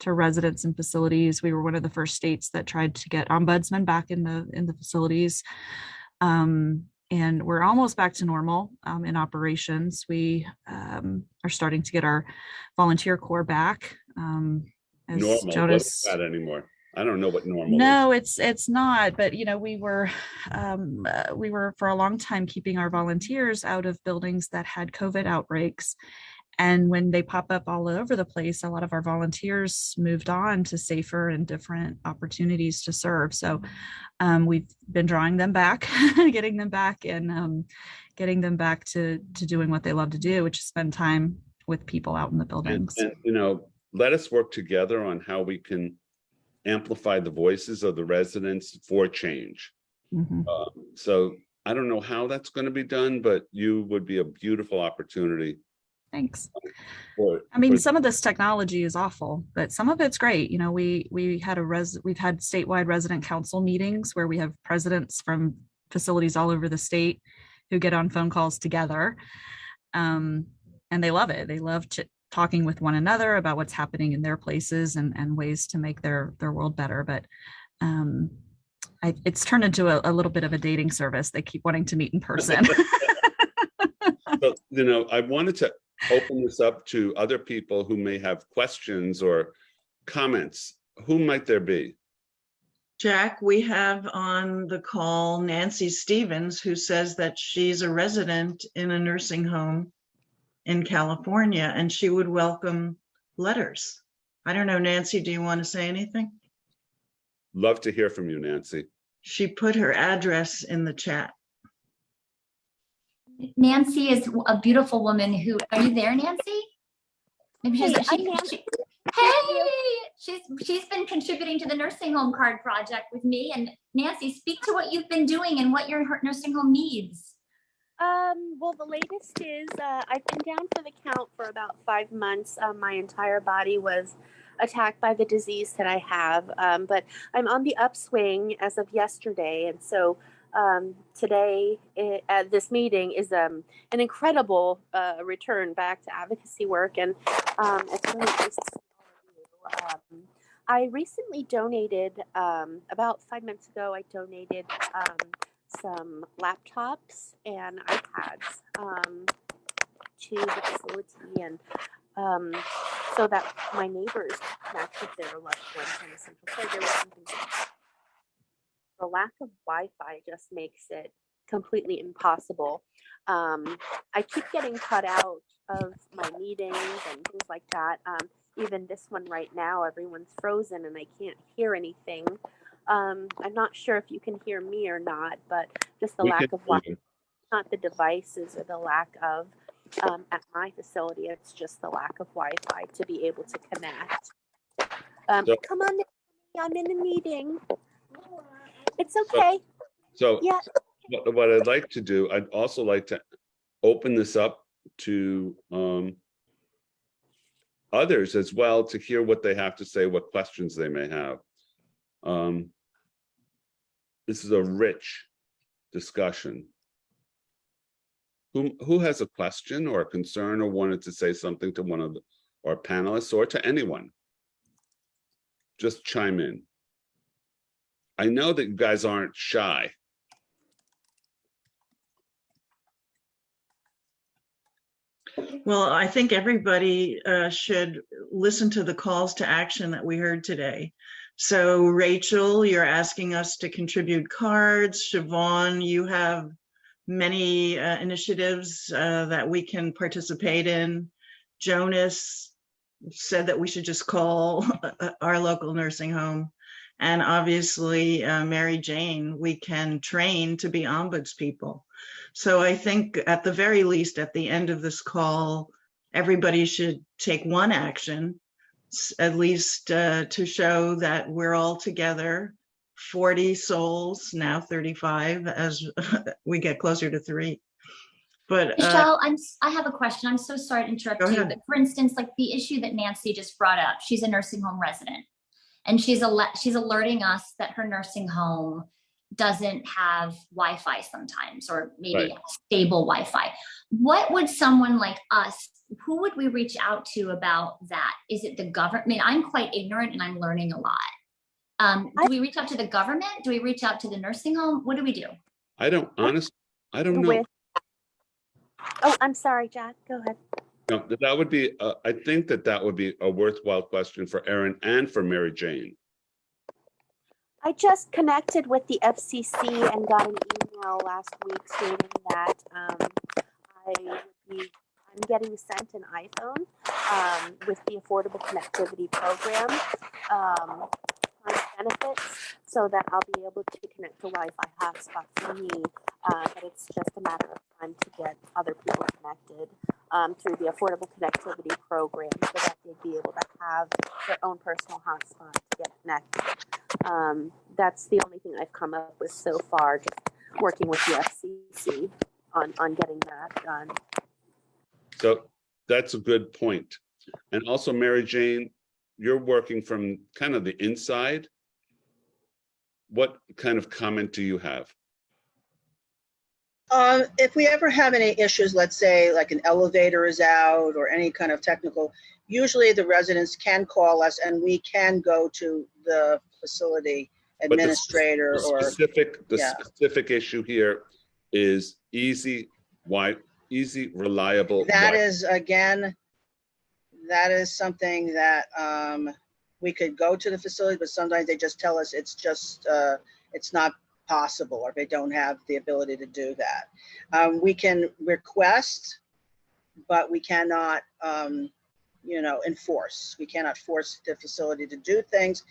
residents and facilities. We were one of the first states that tried to get ombudsman back in the facilities, and we're almost back to normal in operations. We are starting to get our volunteer corps back. As Normal. Jonas, What is that anymore? I don't know what normal no, is. it's not. But we were for a long time keeping our volunteers out of buildings that had COVID outbreaks. And when they pop up all over the place, a lot of our volunteers moved on to safer and different opportunities to serve. So we've been drawing them back, getting them back, and getting them back to doing what they love to do, which is spend time with people out in the buildings. And let us work together on how we can amplify the voices of the residents for change. Mm-hmm. So I don't know how that's going to be done, but you would be a beautiful opportunity. Thanks. Some of this technology is awful, but some of it's great. We've had statewide resident council meetings where we have presidents from facilities all over the state who get on phone calls together, and they love it. They love talking with one another about what's happening in their places and ways to make their world better. But it's turned into a little bit of a dating service. They keep wanting to meet in person. So, I wanted to open this up to other people who may have questions or comments. Who might there be? Jack, we have on the call Nancy Stevens, who says that she's a resident in a nursing home in California, and she would welcome letters. I don't know, Nancy, do you want to say anything? Love to hear from you, Nancy. She put her address in the chat. Nancy is a beautiful woman who, are you there, Nancy? Maybe she's been contributing to the nursing home card project with me. And Nancy, speak to what you've been doing and what your nursing home needs. Well, the latest is I've been down for the count for about 5 months. My entire body was attacked by the disease that I have, but I'm on the upswing as of yesterday. And so today at this meeting is an incredible return back to advocacy work, and it's really nice to see all of you. I recently donated, about 5 months ago, I donated some laptops and iPads to the facility, and so that my neighbors can connect with their loved ones in essential care. There was something. The lack of Wi-Fi just makes it completely impossible. I keep getting cut out of my meetings and things like that. Even this one right now, everyone's frozen and I can't hear anything. I'm not sure if you can hear me or not, but just the lack of Wi-Fi, not the devices or the lack of, at my facility, it's just the lack of Wi-Fi to be able to connect. Come on, I'm in a meeting. It's okay. So yeah. What I'd like to do, I'd also like to open this up to others as well to hear what they have to say, what questions they may have. This is a rich discussion. Who has a question or a concern or wanted to say something to one of our panelists or to anyone? Just chime in. I know that you guys aren't shy. Well, I think everybody should listen to the calls to action that we heard today. So Rachel, you're asking us to contribute cards. Shyvonne, you have many initiatives that we can participate in. Jonas said that we should just call our local nursing home. And obviously, Mary Jane, we can train to be ombuds people. So I think at the very least, at the end of this call, everybody should take one action, at least to show that we're all together, 40 souls, now 35, as we get closer to 3. But Michelle, I have a question. I'm so sorry to interrupt you, ahead. but for instance, like the issue that Nancy just brought up, she's a nursing home resident, and she's alerting us that her nursing home doesn't have Wi-Fi sometimes, or maybe stable Wi-Fi. What would someone like us, who would we reach out to about that? Is it the government? I mean, I'm quite ignorant and I'm learning a lot. Do we reach out to the government? Do we reach out to the nursing home? What do we do? I don't know. Oh, I'm sorry, Jack. Go ahead. No, that would be, I think that would be a worthwhile question for Erin and for Mary Jane. I just connected with the FCC and got an email last week stating that I'm getting sent an iPhone with the Affordable Connectivity Program benefits, so that I'll be able to connect to Wi-Fi hotspot for me. But it's just a matter of time to get other people connected through the Affordable Connectivity Program, so that they'd be able to have their own personal hotspot to get connected. That's the only thing I've come up with so far, just working with the FCC on getting that done. So that's a good point. And also, Mary Jane, you're working from kind of the inside. What kind of comment do you have? If we ever have any issues, let's say like an elevator is out or any kind of technical, usually the residents can call us and we can go to the facility administrator. The specific issue here is easy, reliable. That is something that we could go to the facility, but sometimes they just tell us it's just, it's not possible, or they don't have the ability to do that. We can request, but we cannot, enforce. We cannot force the facility to do things.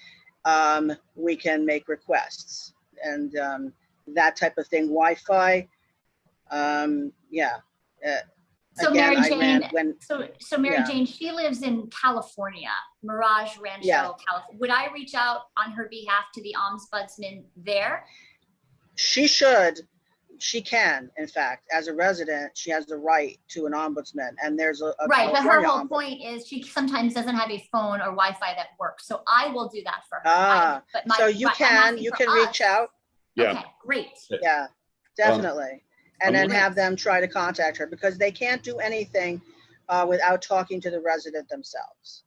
We can make requests and that type of thing. Wi-Fi, So again, Mary Jane, Yeah. Jane, she lives in California, Mirage Rancho, California. Would I reach out on her behalf to the Ombudsman there? She should. She can, in fact, as a resident, she has the right to an ombudsman, and there's a right. But her whole ombudsman. point is she sometimes doesn't have a phone or Wi-Fi that works. So I will do that for her. So you can reach out. Yeah. Okay, great. Yeah, definitely. And then wondering- have them try to contact her, because they can't do anything without talking to the resident themselves.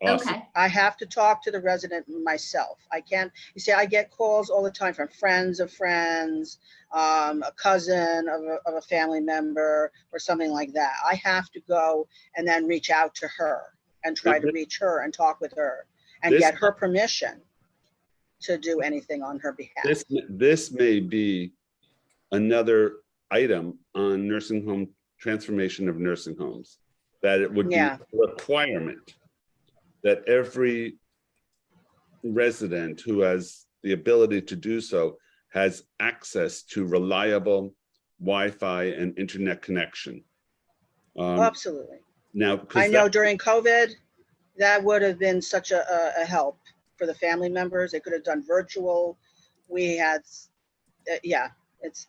Awesome. Okay. I have to talk to the resident myself. I can't, you see, I get calls all the time from friends of friends, a cousin of a family member or something like that. I have to go and then reach out to her and try to reach her and talk with her and get her permission to do anything on her behalf. This may be another item on nursing home transformation of nursing homes, that it would be a requirement that every resident who has the ability to do so has access to reliable Wi-Fi and internet connection. Absolutely. Now, I know during COVID, that would have been such a help for the family members. They could have done virtual. We had, it's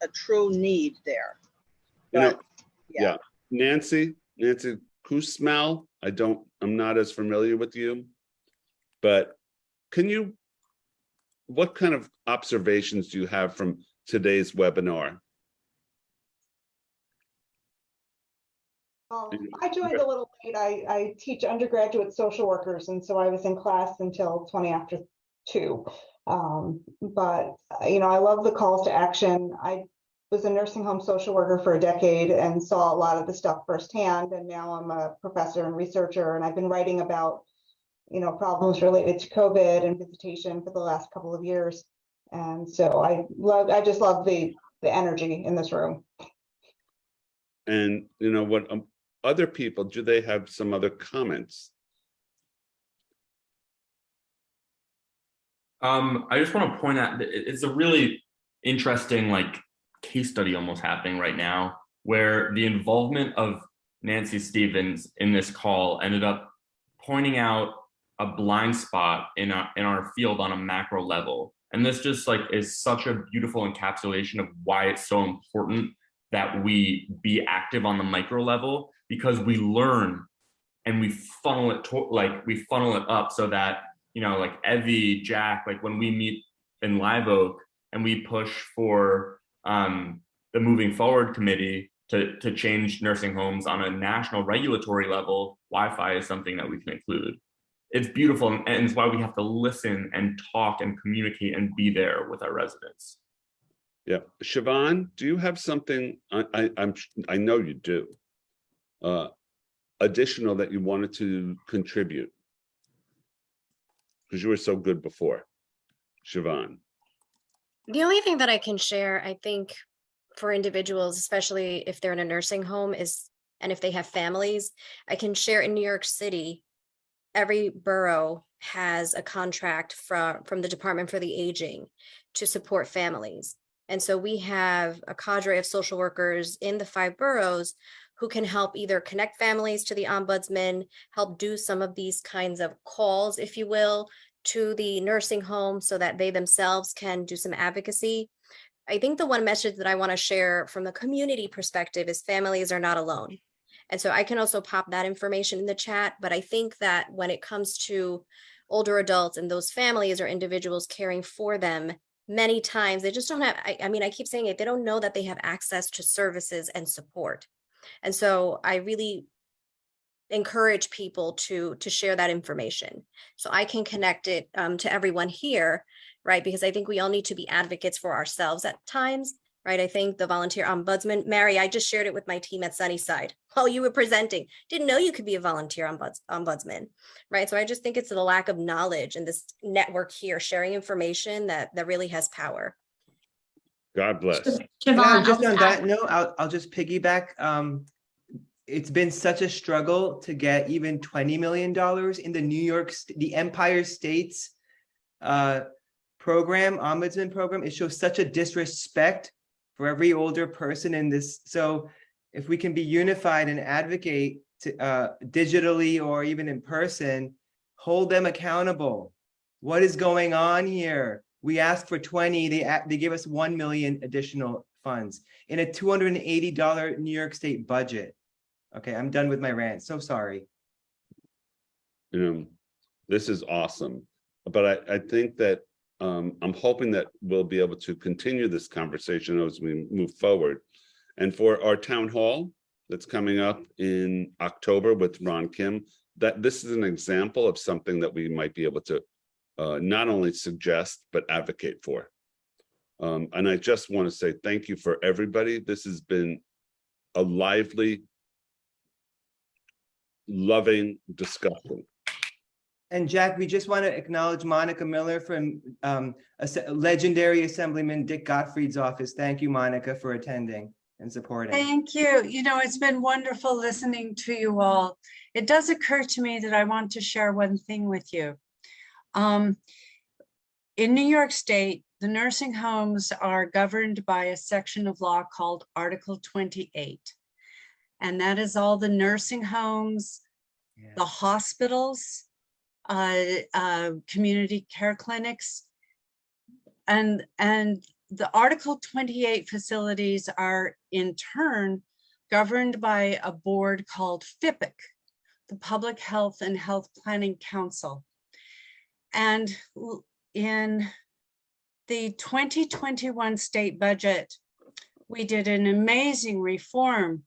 a true need there. But Yeah. Nancy Kusmal, I'm not as familiar with you, but what kind of observations do you have from today's webinar? I joined a little late. I teach undergraduate social workers, and so I was in class until 20 after 2. But I love the calls to action. I was a nursing home social worker for a decade and saw a lot of the stuff firsthand. And now I'm a professor and researcher, and I've been writing about problems related to COVID and visitation for the last couple of years. And so I just love the energy in this room. And what other people, do they have some other comments? I just want to point out that it's a really interesting case study almost happening right now, where the involvement of Nancy Stevens in this call ended up pointing out a blind spot in our field on a macro level. And this just is such a beautiful encapsulation of why it's so important that we be active on the micro level, because we learn and we funnel it up so that Evie, Jack, when we meet in Live Oak and we push for the Moving Forward Committee to change nursing homes on a national regulatory level, Wi-Fi is something that we can include. It's beautiful, and it's why we have to listen and talk and communicate and be there with our residents. Yeah, Shyvonne, do you have something? I know you do. Additional that you wanted to contribute, because you were so good before, Shyvonne. The only thing that I can share, I think, for individuals, especially if they're in a nursing home, and if they have families, I can share in New York City, every borough has a contract from the Department for the Aging to support families. And so we have a cadre of social workers in the 5 boroughs who can help either connect families to the Ombudsman, help do some of these kinds of calls, if you will, to the nursing home so that they themselves can do some advocacy. I think the one message that I want to share from the community perspective is families are not alone. And so I can also pop that information in the chat, but I think that when it comes to older adults and those families or individuals caring for them, many times they just don't have, I keep saying it, they don't know that they have access to services and support. And so I really encourage people to share that information so I can connect it to everyone here, right? Because I think we all need to be advocates for ourselves at times, right? I think the volunteer ombudsman, Mary, I just shared it with my team at Sunnyside while you were presenting. Didn't know you could be a volunteer ombudsman, right? So I just think it's the lack of knowledge and this network here sharing information that really has power. God bless. Shyvonne, just on that note, I'll just piggyback. It's been such a struggle to get even $20 million in the Empire State's program, Ombudsman program. It shows such a disrespect for every older person in this. So if we can be unified and advocate digitally or even in person, hold them accountable. What is going on here? We asked for 20, they gave us 1 million additional funds in a $280 New York State budget. Okay, I'm done with my rant. So sorry. This is awesome. But I think that I'm hoping that we'll be able to continue this conversation as we move forward. And for our town hall that's coming up in October with Ron Kim, that this is an example of something that we might be able to not only suggest, but advocate for. And I just want to say thank you for everybody. This has been a lively, loving discussion. And Jack, we just want to acknowledge Monica Miller from legendary Assemblyman Dick Gottfried's office. Thank you, Monica, for attending and supporting. Thank you. It's been wonderful listening to you all. It does occur to me that I want to share one thing with you. In New York State, the nursing homes are governed by a section of law called Article 28. And that is all the nursing homes, the hospitals, community care clinics, and the Article 28 facilities are in turn governed by a board called FIPIC, the Public Health and Health Planning Council. And in the 2021 state budget, we did an amazing reform.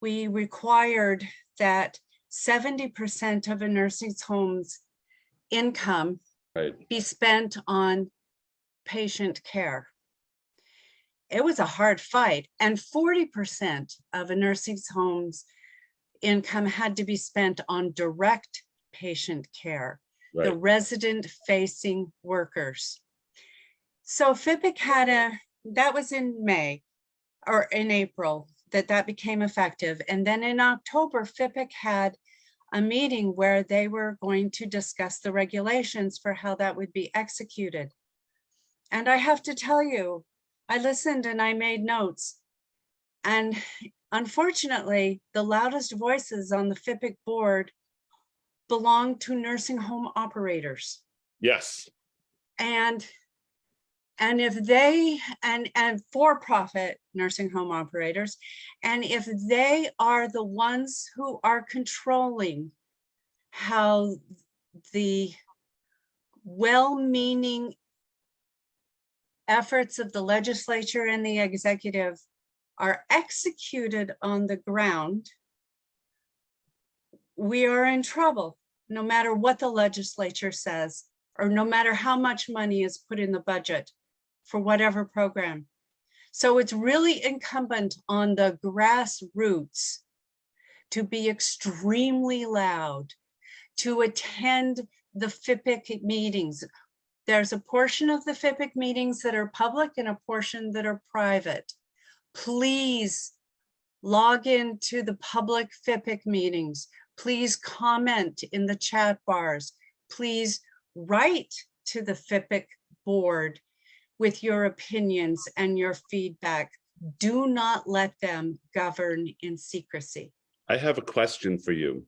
We required that 70% of a nursing home's income be spent on patient care. It was a hard fight, and 40% of a nursing home's income had to be spent on direct patient care, the resident-facing workers. So FIPIC had that was in May or in April that became effective. And then in October, FIPIC had a meeting where they were going to discuss the regulations for how that would be executed. And I have to tell you, I listened and I made notes. And unfortunately, the loudest voices on the FIPIC board belong to nursing home operators. Yes. And if they, and for-profit nursing home operators, and if they are the ones who are controlling how the well-meaning efforts of the legislature and the executive are executed on the ground, we are in trouble, no matter what the legislature says, or no matter how much money is put in the budget for whatever program. So it's really incumbent on the grassroots to be extremely loud, to attend the FIPIC meetings. There's a portion of the FIPIC meetings that are public and a portion that are private. Please log into the public FIPIC meetings. Please comment in the chat bars. Please write to the FIPIC board with your opinions and your feedback. Do not let them govern in secrecy. I have a question for you,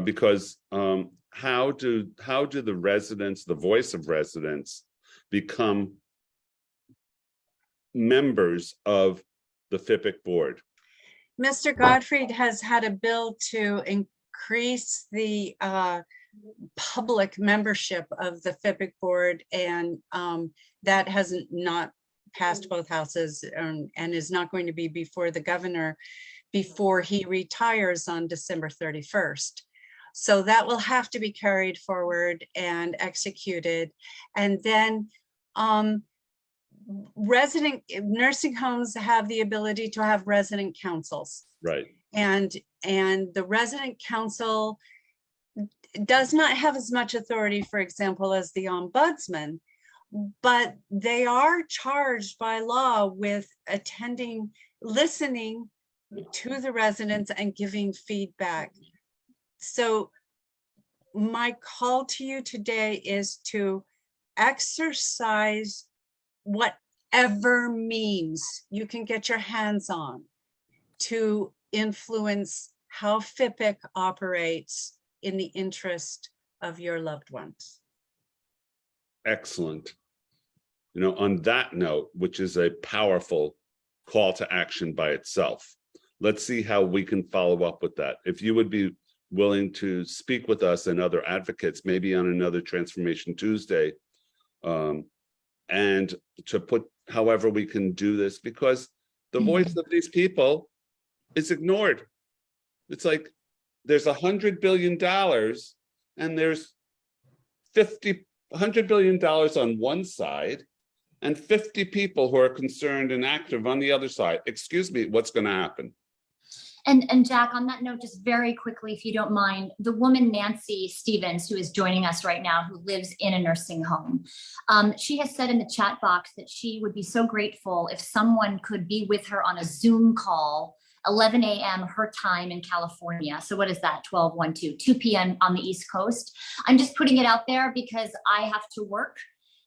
because how do the residents, the voice of residents, become members of the FIPIC board? Mr. Gottfried has had a bill to increase the public membership of the FIPIC board, and that hasn't not passed both houses, and is not going to be before the governor before he retires on December 31st. So that will have to be carried forward and executed. And then resident nursing homes have the ability to have resident councils. Right. And the resident council does not have as much authority, for example, as the ombudsman, but they are charged by law with attending, listening to the residents and giving feedback. So my call to you today is to exercise whatever means you can get your hands on to influence how FIPIC operates in the interest of your loved ones. Excellent. You know, on that note, which is a powerful call to action by itself, let's see how we can follow up with that. If you would be willing to speak with us and other advocates, maybe on another Transformation Tuesday, and to put however we can do this, because the voice of these people is ignored. It's like there's $100 billion and there's $100 billion on one side and 50 people who are concerned and active on the other side. Excuse me, what's going to happen? And Jack, on that note, just very quickly, if you don't mind, the woman, Nancy Stevens, who is joining us right now, who lives in a nursing home, she has said in the chat box that she would be so grateful if someone could be with her on a Zoom call, 11 a.m. her time in California. So what is that? 2 p.m. on the East Coast. I'm just putting it out there because I have to work.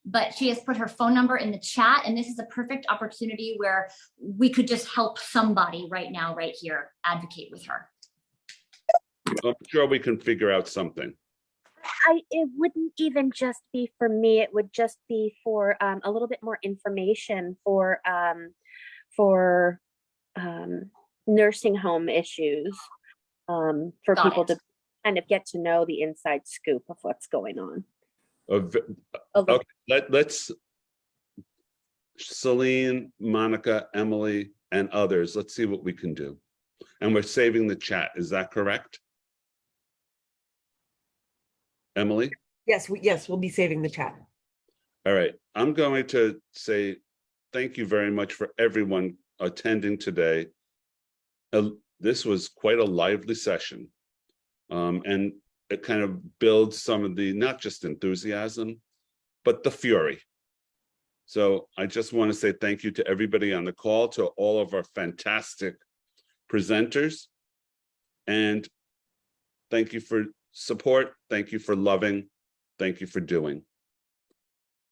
But she has put her phone number in the chat, and this is a perfect opportunity where we could just help somebody right now, right here, advocate with her. I'm sure we can figure out something. It wouldn't even just be for me. It would just be for a little bit more information for nursing home issues for Got people it. to kind of get to know the inside scoop of what's going on. Okay, let's Celine, Monica, Emily, and others. Let's see what we can do. And we're saving the chat. Is that correct? Emily? Yes, we'll be saving the chat. All right. I'm going to say thank you very much for everyone attending today. This was quite a lively session. And it kind of builds some of the, not just enthusiasm, but the fury. So I just want to say thank you to everybody on the call, to all of our fantastic presenters. And thank you for support. Thank you for loving. Thank you for doing.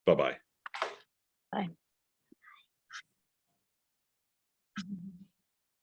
Bye-bye. Bye.